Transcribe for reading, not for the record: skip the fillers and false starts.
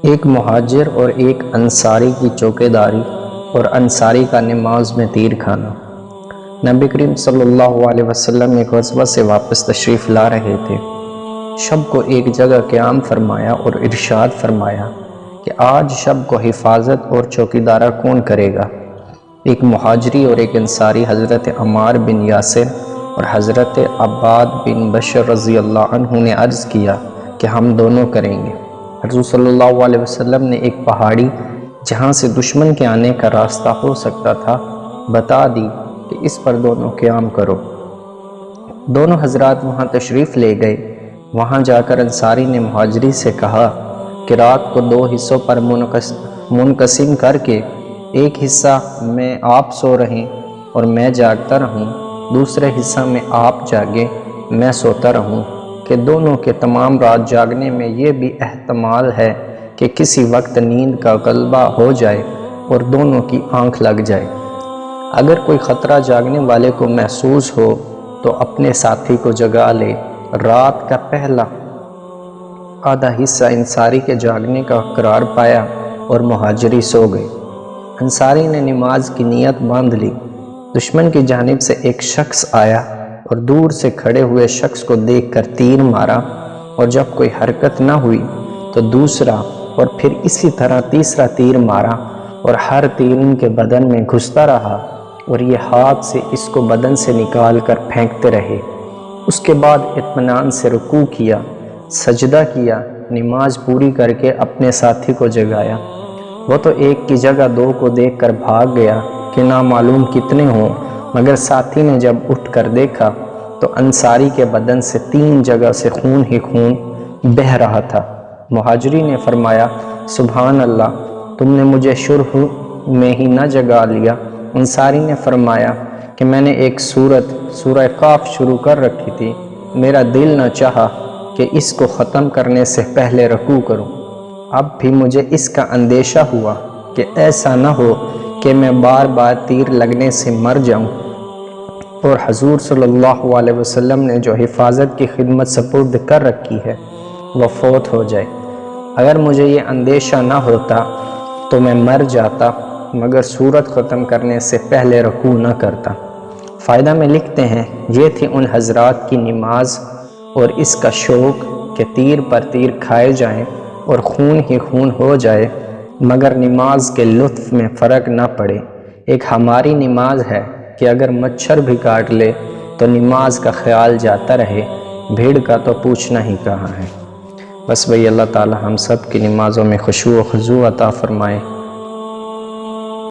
ایک مہاجر اور ایک انصاری کی چوکیداری اور انصاری کا نماز میں تیر کھانا۔ نبی کریم صلی اللہ علیہ وسلم ایک غزوہ سے واپس تشریف لا رہے تھے۔ شب کو ایک جگہ قیام فرمایا اور ارشاد فرمایا کہ آج شب کو حفاظت اور چوکیدارہ کون کرے گا؟ ایک مہاجری اور ایک انصاری حضرت عمار بن یاسر اور حضرت عباد بن بشر رضی اللہ عنہ نے عرض کیا کہ ہم دونوں کریں گے۔ حضور صلی اللہ علیہ وسلم نے ایک پہاڑی جہاں سے دشمن کے آنے کا راستہ ہو سکتا تھا بتا دی کہ اس پر دونوں قیام کرو۔ دونوں حضرات وہاں تشریف لے گئے۔ وہاں جا کر انصاری نے مہاجری سے کہا کہ رات کو 2 حصوں پر منقسم کر کے ایک حصہ میں آپ سو رہیں اور میں جاگتا رہوں، دوسرے حصہ میں آپ جاگیں میں سوتا رہوں، کہ دونوں کے تمام رات جاگنے میں یہ بھی احتمال ہے کہ کسی وقت نیند کا غلبہ ہو جائے اور دونوں کی آنکھ لگ جائے۔ اگر کوئی خطرہ جاگنے والے کو محسوس ہو تو اپنے ساتھی کو جگا لے۔ رات کا پہلا آدھا حصہ انصاری کے جاگنے کا قرار پایا اور مہاجری سو گئے۔ انصاری نے نماز کی نیت باندھ لی۔ دشمن کی جانب سے ایک شخص آیا اور دور سے کھڑے ہوئے شخص کو دیکھ کر تیر مارا، اور جب کوئی حرکت نہ ہوئی تو دوسرا اور پھر اسی طرح تیسرا تیر مارا، اور ہر تیر ان کے بدن میں گھستا رہا اور یہ ہاتھ سے اس کو بدن سے نکال کر پھینکتے رہے۔ اس کے بعد اطمینان سے رکوع کیا، سجدہ کیا، نماز پوری کر کے اپنے ساتھی کو جگایا۔ وہ تو ایک کی جگہ 2 کو دیکھ کر بھاگ گیا کہ نامعلوم کتنے ہوں، مگر ساتھی نے جب اٹھ کر دیکھا تو انصاری کے بدن سے 3 جگہ سے خون ہی خون بہہ رہا تھا۔ مہاجری نے فرمایا سبحان اللہ، تم نے مجھے شرح میں ہی نہ جگا لیا۔ انصاری نے فرمایا کہ میں نے ایک سورہ قاف شروع کر رکھی تھی، میرا دل نہ چاہا کہ اس کو ختم کرنے سے پہلے رکوع کروں۔ اب بھی مجھے اس کا اندیشہ ہوا کہ ایسا نہ ہو کہ میں بار بار تیر لگنے سے مر جاؤں اور حضور صلی اللہ علیہ وسلم نے جو حفاظت کی خدمت سپرد کر رکھی ہے وہ فوت ہو جائے۔ اگر مجھے یہ اندیشہ نہ ہوتا تو میں مر جاتا، مگر سورت ختم کرنے سے پہلے رکوع نہ کرتا۔ فائدہ میں لکھتے ہیں یہ تھی ان حضرات کی نماز اور اس کا شوق کہ تیر پر تیر کھائے جائیں اور خون ہی خون ہو جائے، مگر نماز کے لطف میں فرق نہ پڑے۔ ایک ہماری نماز ہے کہ اگر مچھر بھی کاٹ لے تو نماز کا خیال جاتا رہے، بھیڑ کا تو پوچھنا ہی کہاں ہے۔ بس بھئی اللہ تعالی ہم سب کی نمازوں میں خشوع و خضوع عطا فرمائے۔